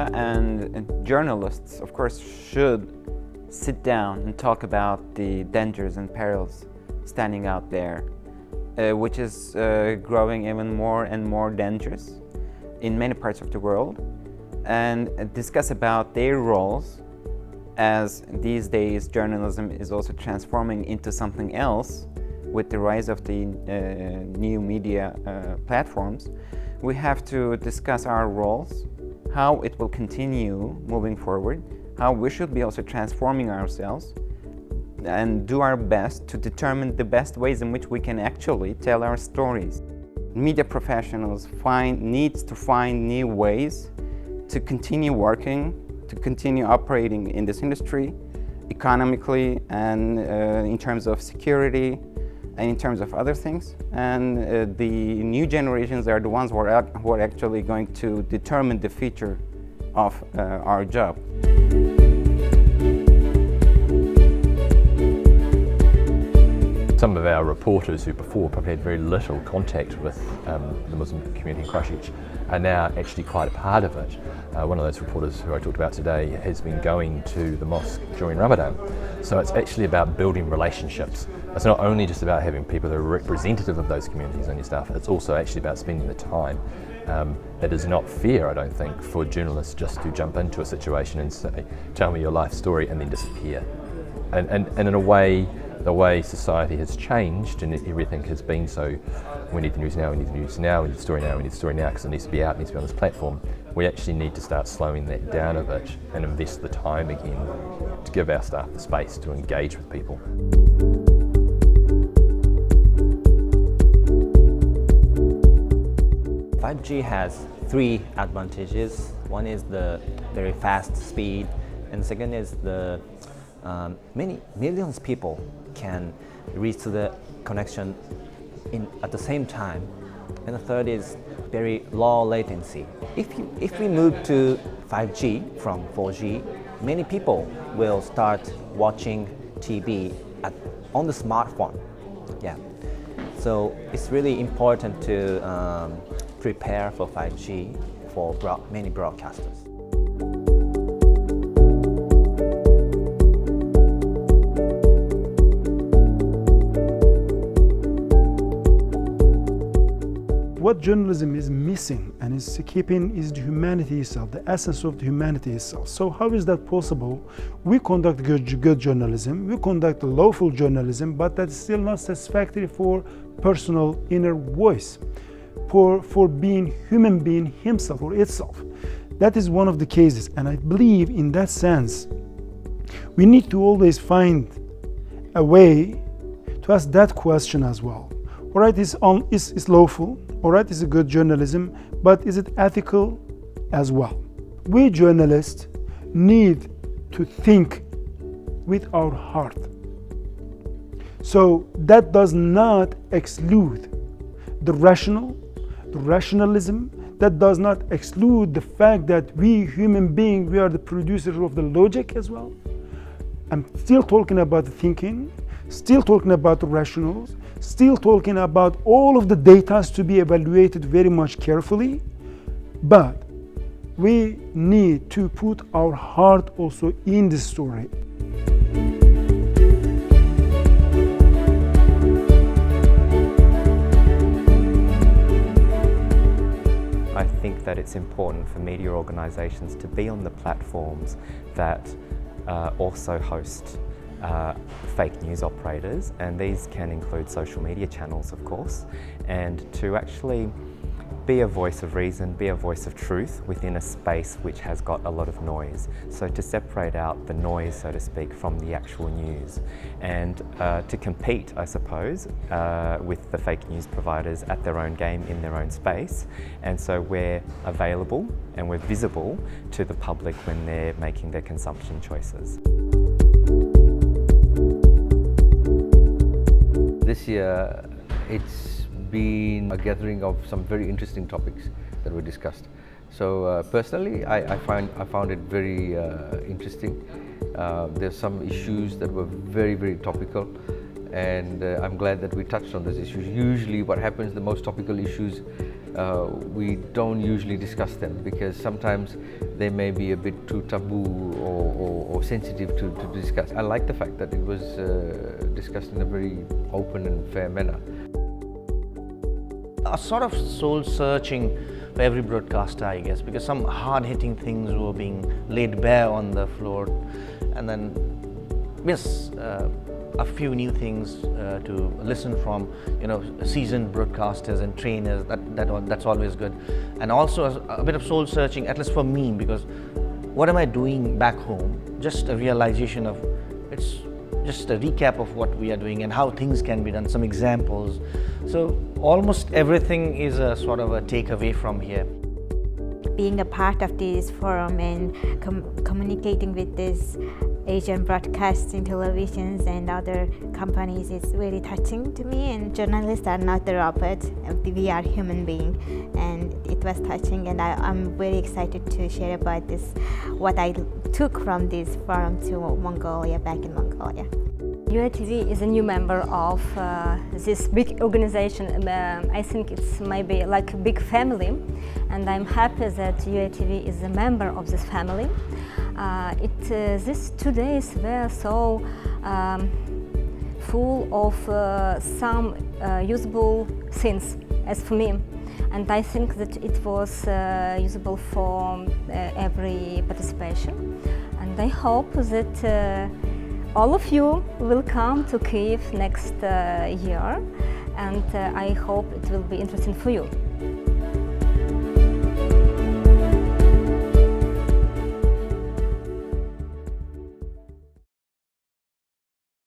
media and journalists, of course, should sit down and talk about the dangers and perils standing out there, which is growing even more and more dangerous in many parts of the world, and discuss about their roles, as these days journalism is also transforming into something else with the rise of the new media platforms. We have to discuss our roles, how it will continue moving forward, how we should be also transforming ourselves, and do our best to determine the best ways in which we can actually tell our stories. Media professionals needs to find new ways to continue working, to continue operating in this industry economically and in terms of security and in terms of other things. And the new generations are the ones who are actually going to determine the future of our job. Some of our reporters who before probably had very little contact with the Muslim community in Christchurch are now actually quite a part of it. One of those reporters who I talked about today has been going to the mosque during Ramadan. So it's actually about building relationships. It's not only just about having people that are representative of those communities on your staff, it's also actually about spending the time. It is not fair, I don't think, for journalists just to jump into a situation and say, tell me your life story, and then disappear. And in a way, the way society has changed and everything has been so, we need the news now, we need the news now, we need the story now, we need the story now because it needs to be out, it needs to be on this platform. We actually need to start slowing that down a bit and invest the time again to give our staff the space to engage with people. "5G has three advantages. One is the very fast speed, and the second is the many millions of people can reach to the connection at the same time, and the third is very low latency. If we move to 5G from 4G, many people will start watching TV on the smartphone. Yeah, so it's really important to prepare for 5G for many broadcasters. What journalism is missing and is keeping is the humanity itself, the essence of the humanity itself. So how is that possible? We conduct good journalism, we conduct lawful journalism, but that's still not satisfactory for personal inner voice, for being human being himself or itself. That is one of the cases, and I believe in that sense, we need to always find a way to ask that question as well. All right, it's lawful, all right, it's a good journalism, but is it ethical as well? We journalists need to think with our heart. So that does not exclude the rationalism, that does not exclude the fact that we human beings, we are the producers of the logic as well. I'm still talking about the thinking, still talking about the rationals, still talking about all of the data to be evaluated very much carefully, but we need to put our heart also in the story. I think that it's important for media organisations to be on the platforms that also host fake news operators, and these can include social media channels, of course, and to actually be a voice of reason, be a voice of truth within a space which has got a lot of noise. So to separate out the noise, so to speak, from the actual news, and to compete, I suppose, with the fake news providers at their own game in their own space. And so we're available and we're visible to the public when they're making their consumption choices. This year, it's been a gathering of some very interesting topics that were discussed. So personally, I found it very interesting. There's some issues that were very, very topical, and I'm glad that we touched on those issues. Usually what happens, the most topical issues we don't usually discuss them because sometimes they may be a bit too taboo or sensitive to discuss. I like the fact that it was discussed in a very open and fair manner. A sort of soul searching for every broadcaster, I guess, because some hard-hitting things were being laid bare on the floor, and then yes, a few new things to listen from, seasoned broadcasters and trainers. That's always good, and also a bit of soul searching, at least for me, because what am I doing back home? Just a realization of it's just a recap of what we are doing and how things can be done, some examples. So almost everything is a sort of a takeaway from here. Being a part of this forum and communicating with these Asian broadcasting televisions and other companies is really touching to me. And journalists are not the robot, we are human beings, and it was touching, and I'm very excited to share about this, what I took from this forum to Mongolia, back in Mongolia. UATV is a new member of this big organization. I think it's maybe like a big family, and I'm happy that UATV is a member of this family. These 2 days were so full of some usable things, as for me, and I think that it was usable for every participation, and I hope that all of you will come to Kyiv next year, and I hope it will be interesting for you.